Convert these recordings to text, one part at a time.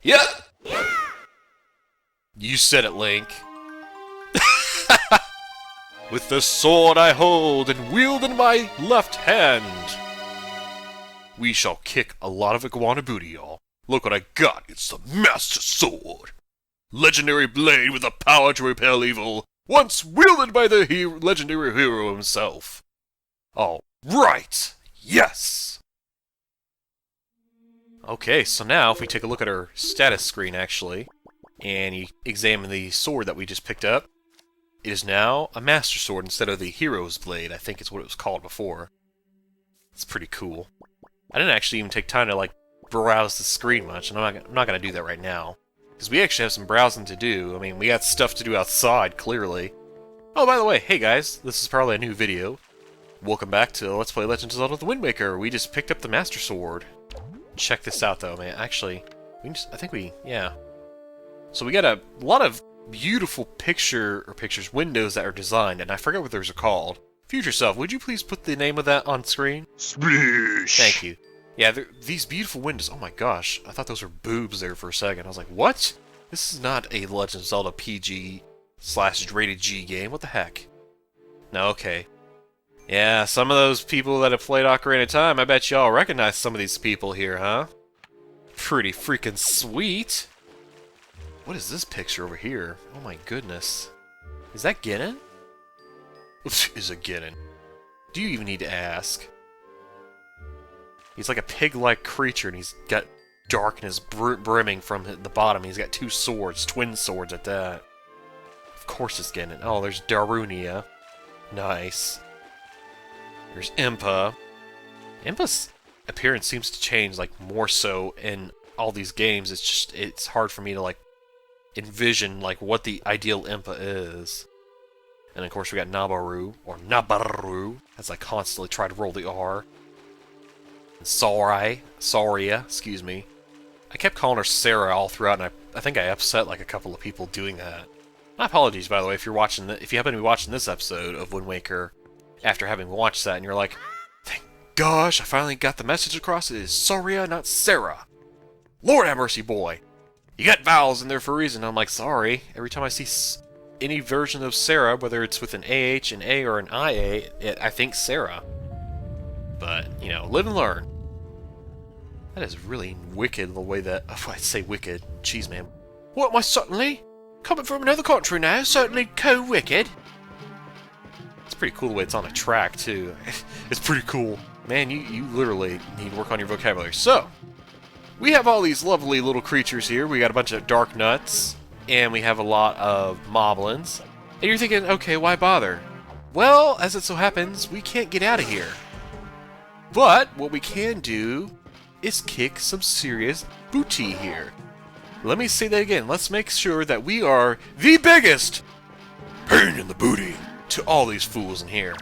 Yeah! You said it, Link. With the sword I hold and wield in my left hand, we shall kick a lot of iguana booty, y'all. Look what I got. It's the Master Sword. Legendary blade with the power to repel evil, once wielded by the legendary hero himself. All right. Yes! Okay, so now if we take a look at our status screen, actually, and you examine the sword that we just picked up, it is now a Master Sword instead of the Hero's Blade, I think is what it was called before. It's pretty cool. I didn't actually even take time to, like, browse the screen much, and I'm not going to do that right now. Because we actually have some browsing to do. I mean, we got stuff to do outside, clearly. Oh, by the way, hey guys, this is probably a new video. Welcome back to Let's Play Legend of Zelda The Wind Waker. We just picked up the Master Sword. Check this out, though, man. Actually, yeah. So we got a lot of beautiful windows that are designed, and I forget what those are called. Future Self, would you please put the name of that on screen? Splish! Thank you. Yeah, these beautiful windows. Oh my gosh, I thought those were boobs there for a second. I was like, what? This is not a Legend of Zelda PG/rated G game. What the heck? No, okay. Yeah, some of those people that have played Ocarina of Time, I bet y'all recognize some of these people here, huh? Pretty freaking sweet. What is this picture over here? Oh my goodness. Is that Ganon? Is it Ganon? Do you even need to ask? He's like a pig-like creature, and he's got darkness brimming from the bottom. He's got two swords, twin swords at that. Of course it's Ganon. Oh, there's Darunia. Nice. There's Impa. Impa's appearance seems to change, like, more so in all these games. It's hard for me to, like, envision, like, what the ideal Impa is. And of course we got Nabaru, as I constantly try to roll the R. And Saria, excuse me. I kept calling her Sarah all throughout, and I think I upset like a couple of people doing that. My apologies, by the way, if you happen to be watching this episode of Wind Waker after having watched that, and you're like, thank gosh, I finally got the message across. It is Saria, not Sarah. Lord have mercy, boy. You got vowels in there for a reason. I'm like, sorry. Every time I see any version of Sarah, whether it's with an AH, an A, or an IA, I think Sarah. But, you know, live and learn. That is really wicked, the way that... Oh, I'd say wicked. Jeez, man. What am I suddenly? Coming from another country now, certainly co-wicked. It's pretty cool the way it's on a track, too. It's pretty cool. Man, you literally need to work on your vocabulary. So, we have all these lovely little creatures here. We got a bunch of dark nuts, and we have a lot of moblins. And you're thinking, okay, why bother? Well, as it so happens, we can't get out of here. But what we can do is kick some serious booty here. Let me say that again. Let's make sure that we are the biggest pain in the booty to all these fools in here.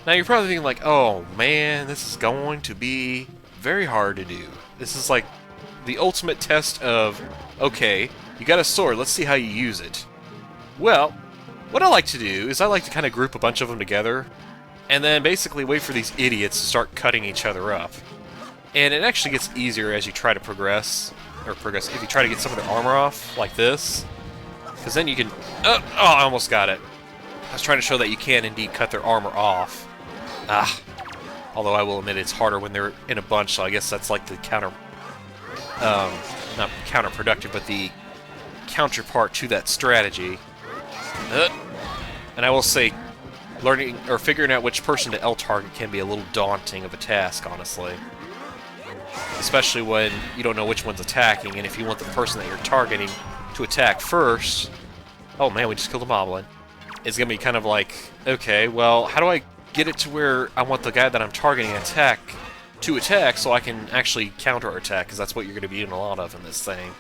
Now you're probably thinking like, oh man, this is going to be very hard to do. This is like the ultimate test of, okay, you got a sword, let's see how you use it. Well, what I like to do is I like to kind of group a bunch of them together and then basically wait for these idiots to start cutting each other up. And it actually gets easier as you try to progress, if you try to get some of their armor off, like this. Because then you can... Oh, I almost got it. I was trying to show that you can indeed cut their armor off. Although I will admit it's harder when they're in a bunch, so I guess that's like the not counterproductive, but the counterpart to that strategy. And I will say, learning or figuring out which person to L-target can be a little daunting of a task, honestly. Especially when you don't know which one's attacking, and if you want the person that you're targeting to attack first... Oh man, we just killed a moblin. It's gonna be kind of like, okay, well, how do I get it to where I want the guy that I'm targeting to attack so I can actually counter-attack, because that's what you're gonna be doing a lot of in this thing.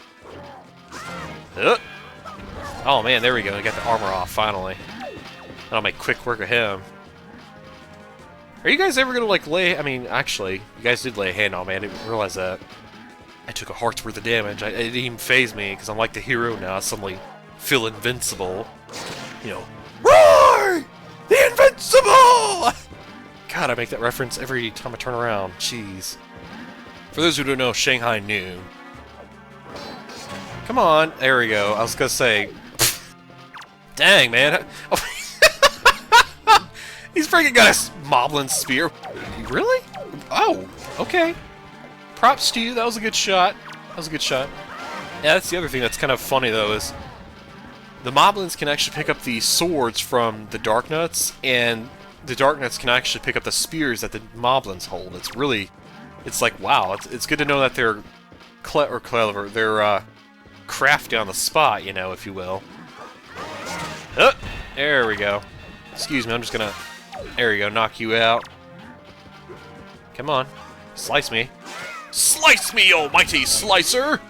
Oh man, there we go, I got the armor off, finally. I'll make quick work of him. Are you guys ever gonna, like, I mean, actually, you guys did lay a hand on me, I didn't realize that. I took a heart's worth of damage. It didn't even faze me, because I'm like the hero now, I suddenly feel invincible. You know, roar! The Invincible! God, I make that reference every time I turn around. Jeez. For those who don't know, Shanghai Noon. Come on. There we go. I was gonna say... Dang, man. Oh. He's freaking got a moblin spear. Really? Oh, okay. Props to you. That was a good shot. That was a good shot. Yeah, that's the other thing that's kind of funny, though, is the moblins can actually pick up the swords from the Darknuts, and the Darknuts can actually pick up the spears that the moblins hold. It's really... It's like, wow. It's good to know that they're clever. They're crafty on the spot, you know, if you will. There we go. Excuse me, I'm just gonna... There you go, knock you out. Come on. Slice me. Slice me, almighty slicer!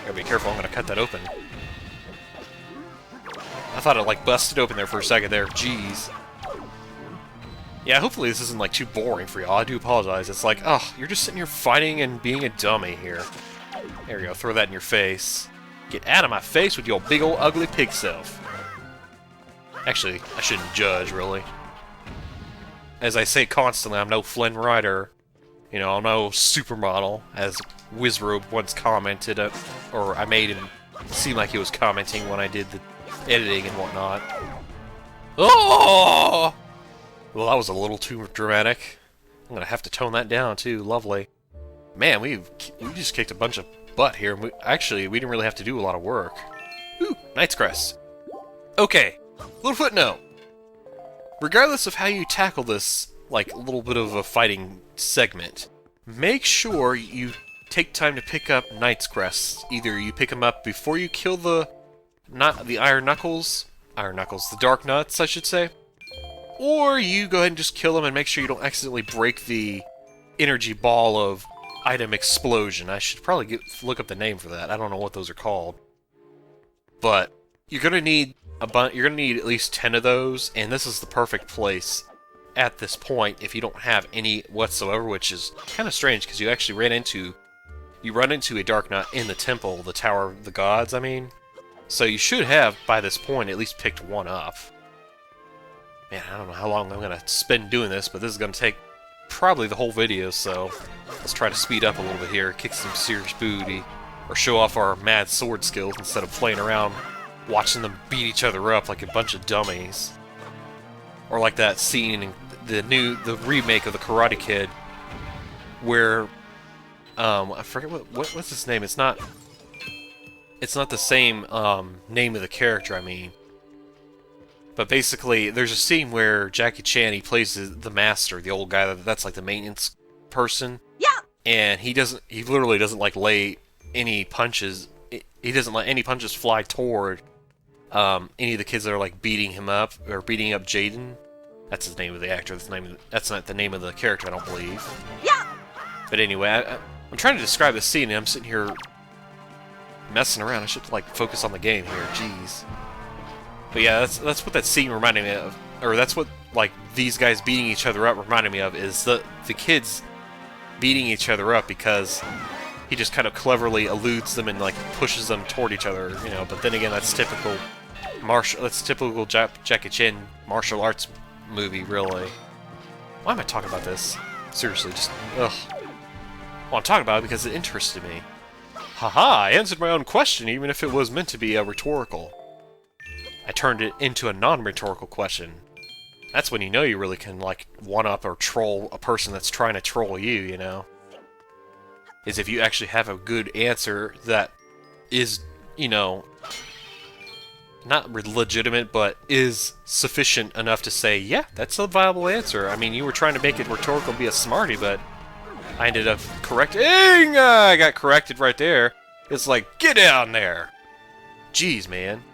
Gotta be careful, I'm gonna cut that open. I thought it, like, busted open there for a second there. Jeez. Yeah, hopefully this isn't, like, too boring for y'all. I do apologize. It's like, oh, you're just sitting here fighting and being a dummy here. There we go, throw that in your face. Get out of my face with your big old ugly pig self. Actually, I shouldn't judge, really. As I say constantly, I'm no Flynn Rider. You know, I'm no supermodel, as Wizrobe once commented, or I made him seem like he was commenting when I did the editing and whatnot. Oh! Well, that was a little too dramatic. I'm gonna have to tone that down, too. Lovely. Man, we just kicked a bunch of butt here. Actually, we didn't really have to do a lot of work. Ooh, Knight's Crest. Okay, little footnote. Regardless of how you tackle this, like, little bit of a fighting segment, make sure you take time to pick up Knight's Crest. Either you pick them up before you kill the Iron Knuckles, the Dark Nuts, I should say, or you go ahead and just kill them and make sure you don't accidentally break the energy ball of item explosion. I should probably look up the name for that. I don't know what those are called, but you're gonna need you're gonna need at least 10 of those, and this is the perfect place at this point if you don't have any whatsoever, which is kind of strange because you actually run into a Dark Nut in the temple, the Tower of the Gods, I mean. So you should have, by this point, at least picked one up. Man, I don't know how long I'm going to spend doing this, but this is going to take probably the whole video, so let's try to speed up a little bit here, kick some serious booty, or show off our mad sword skills instead of playing around watching them beat each other up like a bunch of dummies. Or like that scene in the remake of the Karate Kid, where I forget what's his name. It's not the same name of the character, I mean. But basically, there's a scene where Jackie Chan, he plays the master, the old guy that's like the maintenance person. Yeah. And he literally doesn't like lay any punches. He doesn't let any punches fly toward any of the kids that are like beating him up or beating up Jaden. That's the name of the actor. That's not the name of the character, I don't believe. Yeah. But anyway, I'm trying to describe the scene, and I'm sitting here messing around. I should like focus on the game here. Jeez. But yeah, that's what that scene reminded me of, or that's what like these guys beating each other up reminded me of, is the kids beating each other up because he just kind of cleverly eludes them and like pushes them toward each other, you know. But then again, that's typical Jackie Chan martial arts movie, really. Why am I talking about this? Seriously, just ugh. Well, I'm talking about it because it interested me. Haha, I answered my own question, even if it was meant to be a rhetorical. I turned it into a non-rhetorical question. That's when you know you really can, like, one-up or troll a person that's trying to troll you, you know? Is if you actually have a good answer that is, you know, not legitimate, but is sufficient enough to say, yeah, that's a viable answer. I mean, you were trying to make it rhetorical, be a smarty, but I ended up correcting. I got corrected right there. It's like, get down there! Jeez, man.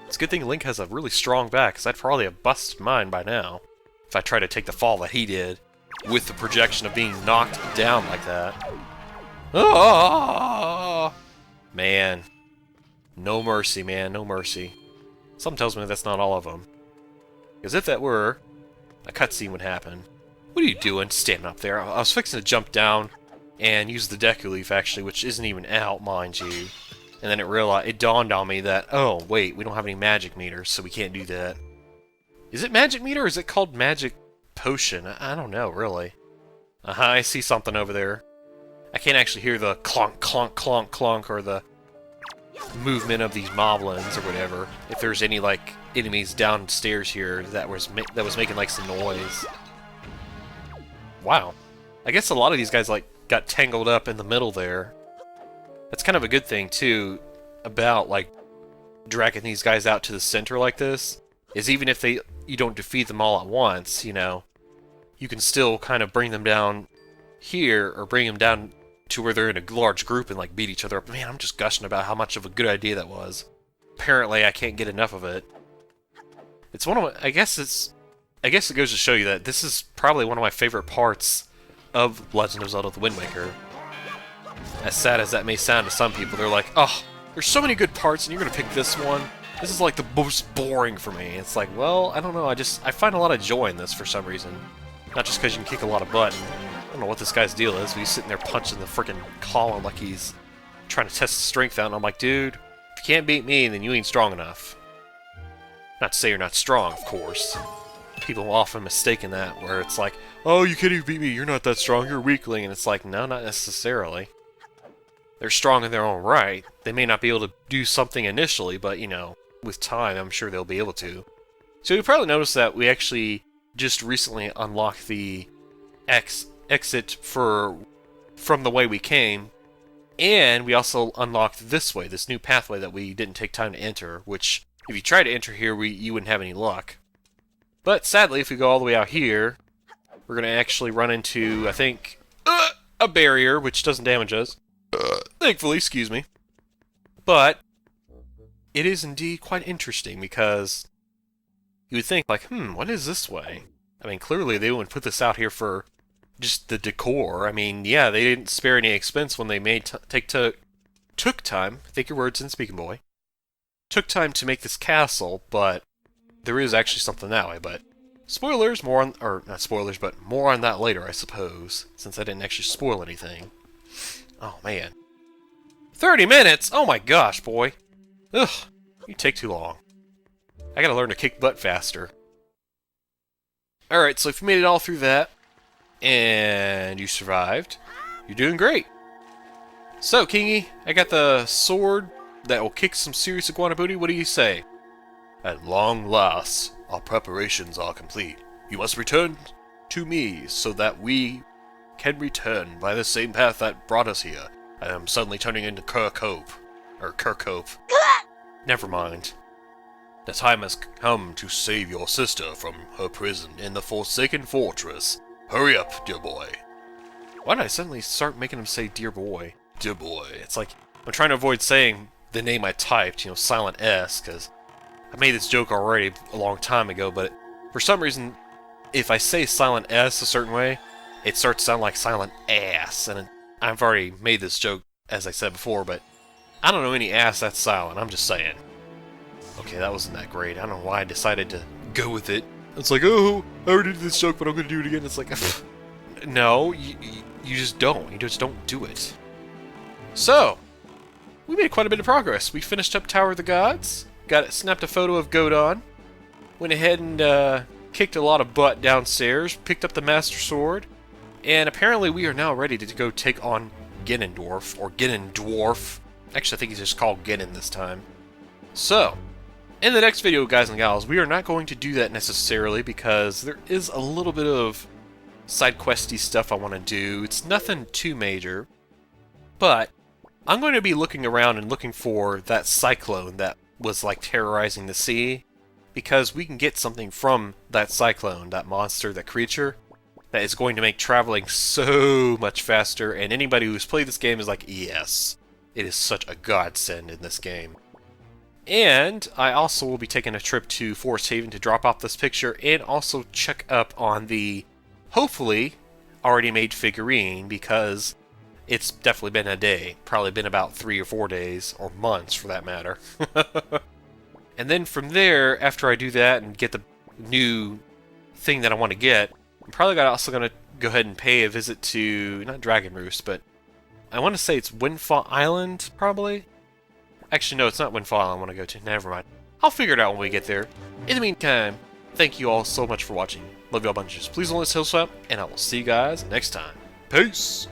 It's a good thing Link has a really strong back, because I'd probably have busted mine by now if I tried to take the fall that he did with the projection of being knocked down like that. Oh, man. No mercy, man. No mercy. Something tells me that's not all of them. Because if that were, a cutscene would happen. What are you doing standing up there? I was fixing to jump down and use the Deku Leaf, actually, which isn't even out, mind you. And then it dawned on me that, oh, wait, we don't have any magic meters, so we can't do that. Is it magic meter, or is it called magic potion? I don't know, really. I see something over there. I can't actually hear the clonk, clonk, clonk, clonk, or the movement of these moblins or whatever. If there's any like enemies downstairs here that was making like some noise. Wow, I guess a lot of these guys like got tangled up in the middle there. That's kind of a good thing too about like dragging these guys out to the center like this. Is even if you don't defeat them all at once, you know, you can still kind of bring them down here or bring them down to where they're in a large group and like beat each other up. Man, I'm just gushing about how much of a good idea that was. Apparently, I can't get enough of it. It's one of my, I guess it goes to show you that this is probably one of my favorite parts of Legend of Zelda: The Wind Waker. As sad as that may sound to some people, they're like, "Oh, there's so many good parts, and you're gonna pick this one. This is like the most boring for me." It's like, well, I don't know. I find a lot of joy in this for some reason. Not just because you can kick a lot of butt. I don't know what this guy's deal is, but he's sitting there punching the freaking column like he's trying to test his strength out, and I'm like, dude, if you can't beat me, then you ain't strong enough. Not to say you're not strong, of course. People often mistaken that, where it's like, oh, you can't even beat me, you're not that strong, you're a weakling, and it's like, no, not necessarily. They're strong in their own right. They may not be able to do something initially, but, you know, with time, I'm sure they'll be able to. So you probably noticed that we actually just recently unlocked the exit from the way we came, and we also unlocked this way, this new pathway that we didn't take time to enter, which, if you try to enter here, you wouldn't have any luck. But sadly, if we go all the way out here, we're going to actually run into, I think, a barrier, which doesn't damage us. Thankfully, excuse me. But it is indeed quite interesting because you would think, like, what is this way? I mean, clearly they wouldn't put this out here for just the decor. I mean, yeah, they didn't spare any expense when they took time. Think your words in, speaking boy. Took time to make this castle, but there is actually something that way. But spoilers, not spoilers, but more on that later, I suppose, since I didn't actually spoil anything. Oh man, 30 minutes! Oh my gosh, boy. Ugh, you take too long. I gotta learn to kick butt faster. Alright, so if you made it all through that, and you survived, you're doing great. So, Kingy, I got the sword that will kick some serious iguana booty. What do you say? At long last, our preparations are complete. You must return to me so that we can return by the same path that brought us here. I am suddenly turning into Kirkhope. Never mind. The time has come to save your sister from her prison in the Forsaken Fortress. Hurry up, dear boy. Why did I suddenly start making him say dear boy? Dear boy. It's like, I'm trying to avoid saying the name I typed, you know, Silent S, because I made this joke already a long time ago, but for some reason, if I say Silent S a certain way, it starts to sound like Silent Ass, and I've already made this joke, as I said before, but I don't know any ass that's silent, I'm just saying. Okay, that wasn't that great. I don't know why I decided to go with it. It's like, oh, I already did this joke, but I'm going to do it again. It's like, no, you just don't. You just don't do it. So, we made quite a bit of progress. We finished up Tower of the Gods, snapped a photo of Godon, went ahead and kicked a lot of butt downstairs, picked up the Master Sword, and apparently we are now ready to go take on Ganondorf, or Ganondorf. Actually, I think he's just called Ganon this time. So, in the next video, guys and gals, we are not going to do that necessarily because there is a little bit of side questy stuff I want to do. It's nothing too major, but I'm going to be looking around and looking for that cyclone that was like terrorizing the sea, because we can get something from that cyclone, that monster, that creature, that is going to make traveling so much faster, and anybody who's played this game is like, yes, it is such a godsend in this game. And I also will be taking a trip to Forest Haven to drop off this picture and also check up on the, hopefully, already made figurine, because it's definitely been a day. Probably been about 3 or 4 days, or months for that matter. And then from there, after I do that and get the new thing that I want to get, I'm probably also going to go ahead and pay a visit to, not Dragon Roost, but I want to say it's Windfall Island, probably? Actually, no, it's not Windfall Island I want to go to. Never mind. I'll figure it out when we get there. In the meantime, thank you all so much for watching. Love y'all bunches. Please don't let us hill swap, and I will see you guys next time. Peace!